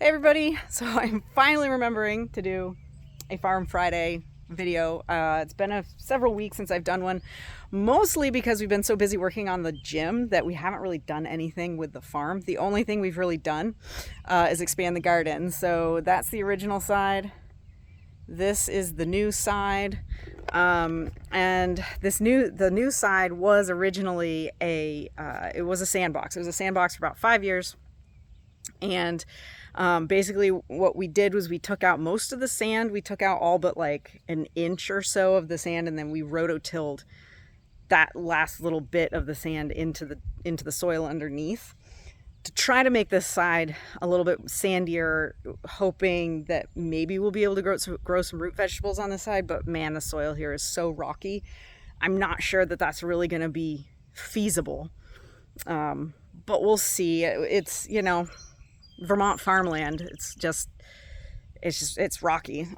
Hey everybody, so I'm finally remembering to do a Farm Friday video. It's been several weeks since I've done one, mostly because we've been so busy working on the gym that we haven't really done anything with the farm. The only thing we've really done is expand the garden. So that's the original side. This is the new side. And the new side was originally it was a sandbox. It was a sandbox for about 5 years. And basically what we did was we took out most of the sand. We took out all but like an inch or so of the sand, and then we rototilled that last little bit of the sand into the soil underneath to try to make this side a little bit sandier, hoping that maybe we'll be able to grow some root vegetables on this side. But man, the soil here is so rocky. I'm not sure that that's really going to be feasible. But we'll see. It's, Vermont farmland. It's rocky.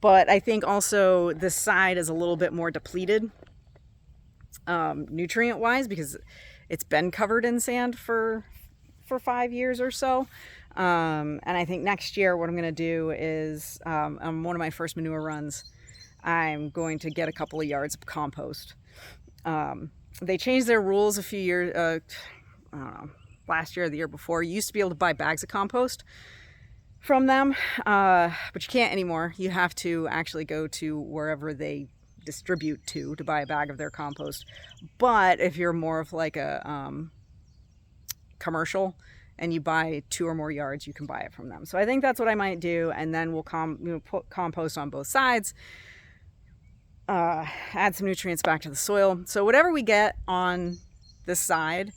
But I think also this side is a little bit more depleted, nutrient wise, because it's been covered in sand for 5 years or so. And I think next year what I'm going to do is, on one of my first manure runs, I'm going to get a couple of yards of compost. They changed their rules a few years, I don't know, last year or the year before. You used to be able to buy bags of compost from them, but you can't anymore. You have to actually go to wherever they distribute to buy a bag of their compost. But if you're more of like a commercial and you buy 2 or more yards, you can buy it from them. So I think that's what I might do, and then we'll put compost on both sides, add some nutrients back to the soil. So whatever we get on this side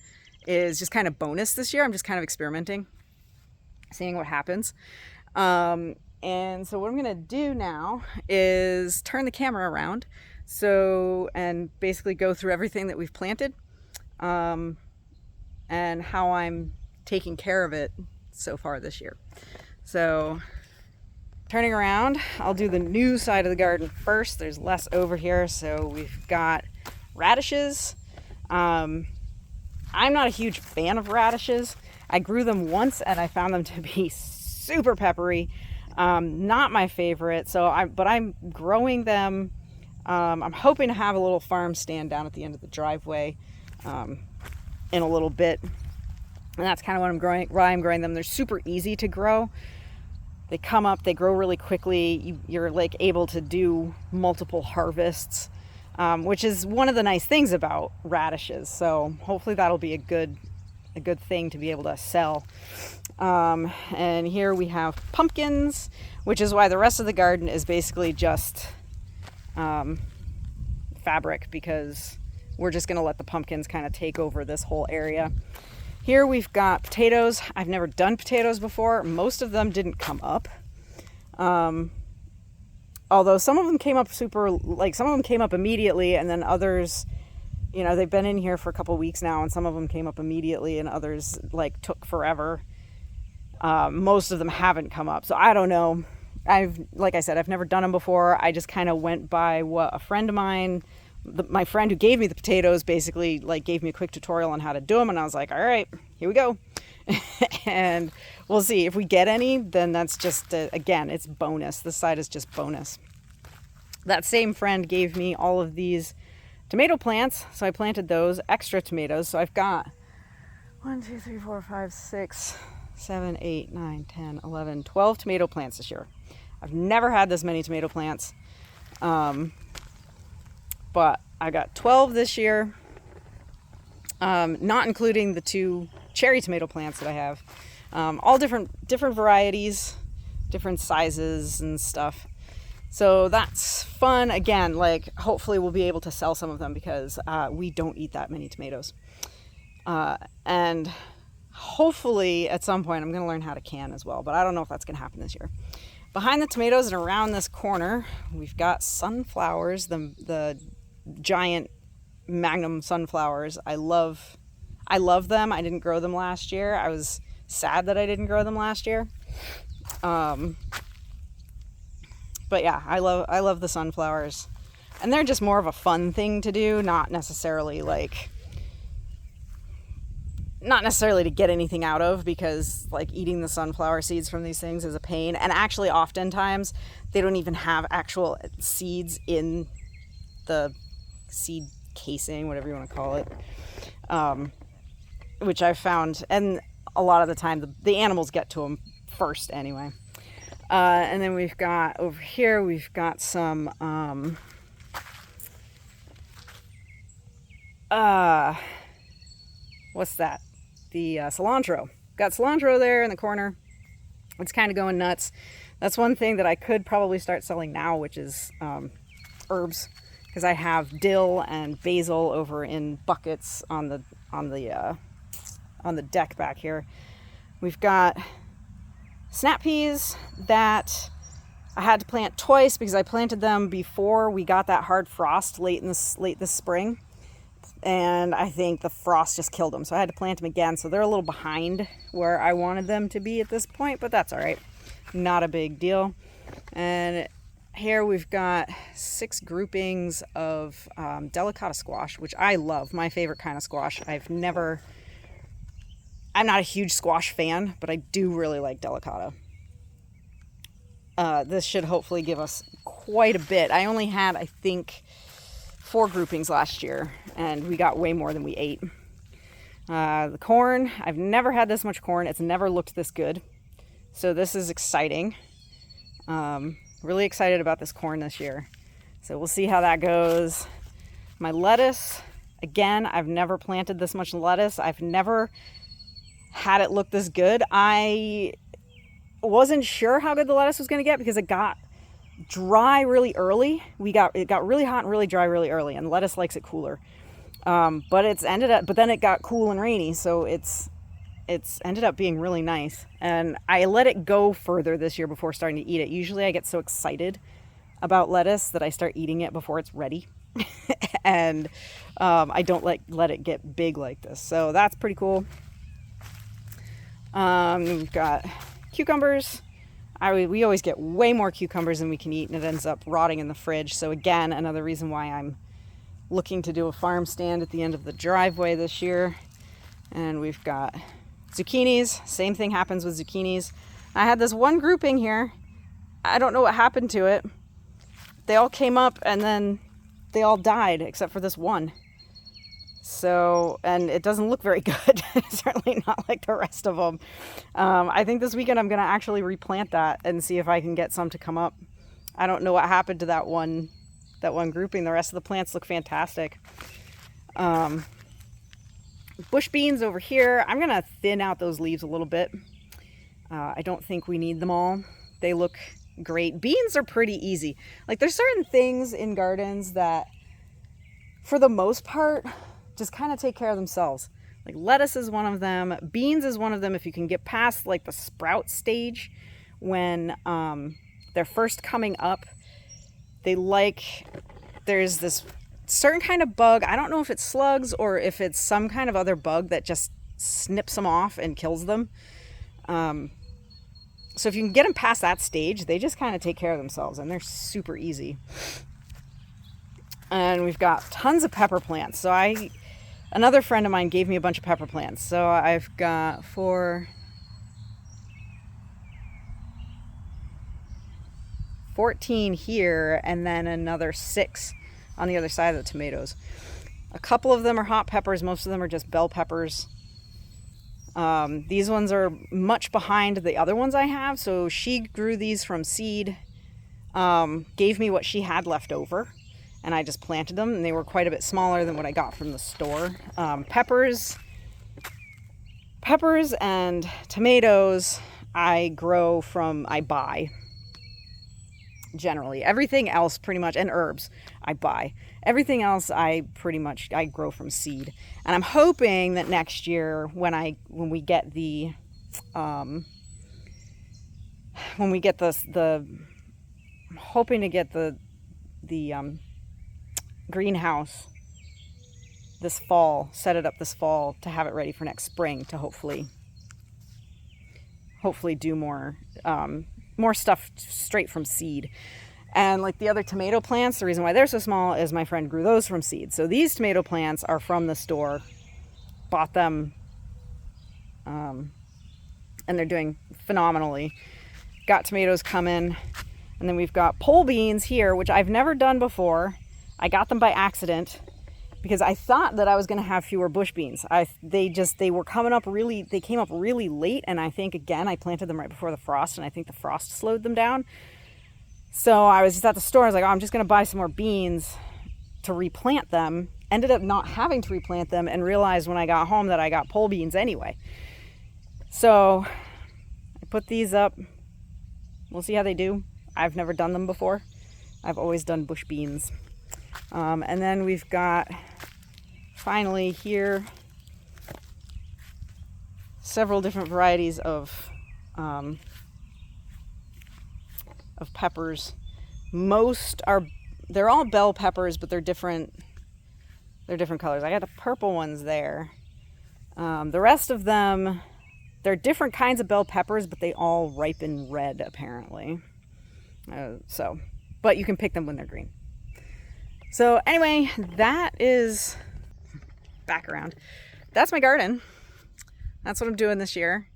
is just kind of bonus this year. I'm just kind of experimenting, seeing what happens. And so what I'm gonna do now is turn the camera around, and basically go through everything that we've planted, and how I'm taking care of it so far this year. So turning around, I'll do the new side of the garden first. There's less over here. So we've got radishes. I'm not a huge fan of radishes. I grew them once and I found them to be super peppery. Not my favorite. But I'm growing them. I'm hoping to have a little farm stand down at the end of the driveway in a little bit. And that's kind of why I'm growing them. They're super easy to grow. They come up, they grow really quickly. You're like able to do multiple harvests, which is one of the nice things about radishes. So hopefully that'll be a good thing to be able to sell. And here we have pumpkins, which is why the rest of the garden is basically just fabric, because we're just going to let the pumpkins kind of take over this whole area. Here we've got potatoes. I've never done potatoes before. Most of them didn't come up. Although some of them came up some of them came up immediately, and then others, they've been in here for a couple weeks now, and some of them came up immediately and others took forever. Most of them haven't come up. So I don't know. Like I said, I've never done them before. I just kind of went by what a friend of mine, my friend who gave me the potatoes, basically gave me a quick tutorial on how to do them, and I was like, all right, here we go. And we'll see if we get any. Then that's just again, it's bonus. This side is just bonus. That same friend gave me all of these tomato plants, so I planted those extra tomatoes. So I've got 1, 2, 3, 4, 5, 6, 7, 8, 9, 10, 11, 12 tomato plants this year. I've never had this many tomato plants. But I got 12 this year, not including the 2 cherry tomato plants that I have. All different varieties, different sizes and stuff. So that's fun. Again, hopefully we'll be able to sell some of them, because we don't eat that many tomatoes. And hopefully at some point I'm going to learn how to can as well, but I don't know if that's going to happen this year. Behind the tomatoes and around this corner, we've got sunflowers, the giant Magnum sunflowers. I love them. I didn't grow them last year. I was sad that I didn't grow them last year. But yeah, I love the sunflowers. And they're just more of a fun thing to do, not necessarily not necessarily to get anything out of, because like eating the sunflower seeds from these things is a pain. And actually oftentimes they don't even have actual seeds in the seed casing, whatever you want to call it, which I've found, and a lot of the time the animals get to them first anyway. And then we've got over here, we've got some what's that? The cilantro. Got cilantro there in the corner. It's kind of going nuts. That's one thing that I could probably start selling now, which is herbs, because I have dill and basil over in buckets on the deck back here. We've got snap peas that I had to plant twice because I planted them before we got that hard frost late this spring. And I think the frost just killed them. So I had to plant them again. So they're a little behind where I wanted them to be at this point, but that's all right. Not a big deal. And here we've got 6 groupings of delicata squash, which I love. My favorite kind of squash. I'm not a huge squash fan, but I do really like delicata. This should hopefully give us quite a bit. I only had, I think, 4 groupings last year, and we got way more than we ate. The corn, I've never had this much corn. It's never looked this good. So this is exciting. Really excited about this corn this year. So we'll see how that goes. My lettuce, again, I've never planted this much lettuce. I've never had it look this good. I wasn't sure how good the lettuce was going to get because it got dry really early. It got really hot and really dry really early, and lettuce likes it cooler. But then it got cool and rainy, so it's ended up being really nice. And I let it go further this year before starting to eat it. Usually I get so excited about lettuce that I start eating it before it's ready. And I don't let it get big like this. So that's pretty cool. We've got cucumbers. We always get way more cucumbers than we can eat, and it ends up rotting in the fridge. So again, another reason why I'm looking to do a farm stand at the end of the driveway this year. And we've got zucchinis. Same thing happens with zucchinis. I had this one grouping here. I don't know what happened to it. They all came up and then they all died except for this one. So, and it doesn't look very good. Certainly not like the rest of them. I think this weekend I'm going to actually replant that and see if I can get some to come up. I don't know what happened to that one grouping. The rest of the plants look fantastic. Bush beans over here. I'm going to thin out those leaves a little bit. I don't think we need them all. They look great. Beans are pretty easy. Like, there's certain things in gardens that, for the most part, just kind of take care of themselves. Like lettuce is one of them. Beans is one of them. If you can get past like the sprout stage when they're first coming up, there's this certain kind of bug. I don't know if it's slugs or if it's some kind of other bug that just snips them off and kills them. So if you can get them past that stage, they just kind of take care of themselves, and they're super easy. And we've got tons of pepper plants. So another friend of mine gave me a bunch of pepper plants. So I've got 14 here, and then another 6 on the other side of the tomatoes. A couple of them are hot peppers. Most of them are just bell peppers. These ones are much behind the other ones I have. So she grew these from seed, gave me what she had left over, and I just planted them, and they were quite a bit smaller than what I got from the store. Peppers and tomatoes I buy. Generally, everything else pretty much, and herbs I buy. Everything else I grow from seed. And I'm hoping that next year I'm hoping to get the greenhouse this fall, set it up this fall to have it ready for next spring to hopefully do more stuff straight from seed. And like the other tomato plants, the reason why they're so small is my friend grew those from seed. So these tomato plants are from the store. Bought them and they're doing phenomenally. Got tomatoes coming, and then we've got pole beans here, which I've never done before. I got them by accident because I thought that I was going to have fewer bush beans. They came up really late, and I think, again, I planted them right before the frost, and I think the frost slowed them down. So I was just at the store, I was like, oh, I'm just going to buy some more beans to replant them. Ended up not having to replant them, and realized when I got home that I got pole beans anyway. So I put these up. We'll see how they do. I've never done them before. I've always done bush beans. And then we've got, finally here, several different varieties of peppers. They're all bell peppers, but they're different colors. I got the purple ones there. The rest of them, they're different kinds of bell peppers, but they all ripen red, apparently. But you can pick them when they're green. So anyway, that is back around. That's my garden. That's what I'm doing this year.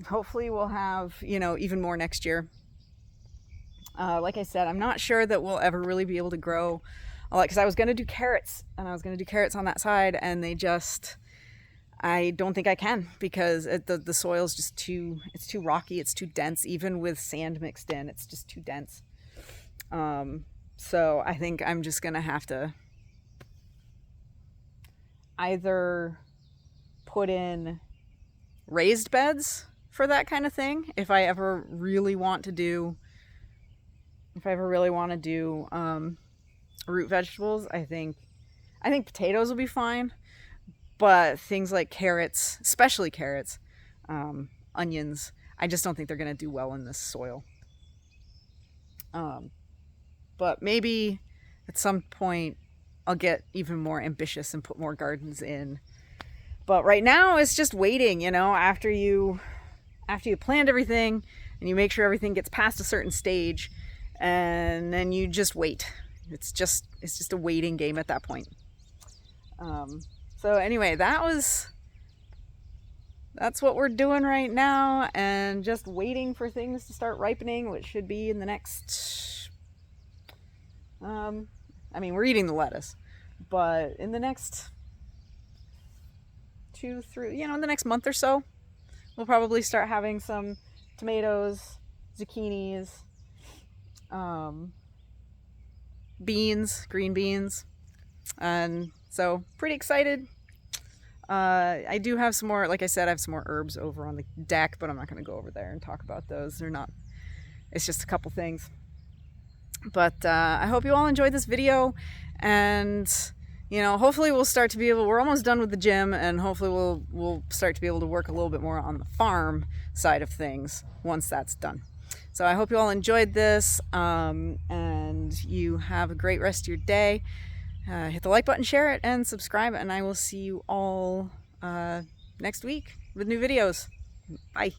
Hopefully we'll have, even more next year. Like I said, I'm not sure that we'll ever really be able to grow a lot, because I was going to do carrots, and I was going to do carrots on that side, and I don't think I can, because the soil's just too rocky, it's too dense. Even with sand mixed in, it's just too dense. So I think I'm just gonna have to either put in raised beds for that kind of thing if I ever really want to do root vegetables. I think potatoes will be fine. But things like carrots, especially carrots, onions, I just don't think they're going to do well in this soil. But maybe at some point I'll get even more ambitious and put more gardens in. But right now it's just waiting, after you plant everything and you make sure everything gets past a certain stage, and then you just wait. It's just a waiting game at that point. So anyway, that's what we're doing right now, and just waiting for things to start ripening, which should be in the next, we're eating the lettuce, but in the next 2-3, in the next month or so, we'll probably start having some tomatoes, zucchinis, beans, green beans, and so pretty excited. I do have some more, like I said, I have some more herbs over on the deck, but I'm not going to go over there and talk about those. It's just a couple things. But I hope you all enjoyed this video, and hopefully we're almost done with the gym, and hopefully we'll start to be able to work a little bit more on the farm side of things once that's done. So I hope you all enjoyed this, and you have a great rest of your day. Hit the like button, share it, and subscribe, and I will see you all next week with new videos. Bye.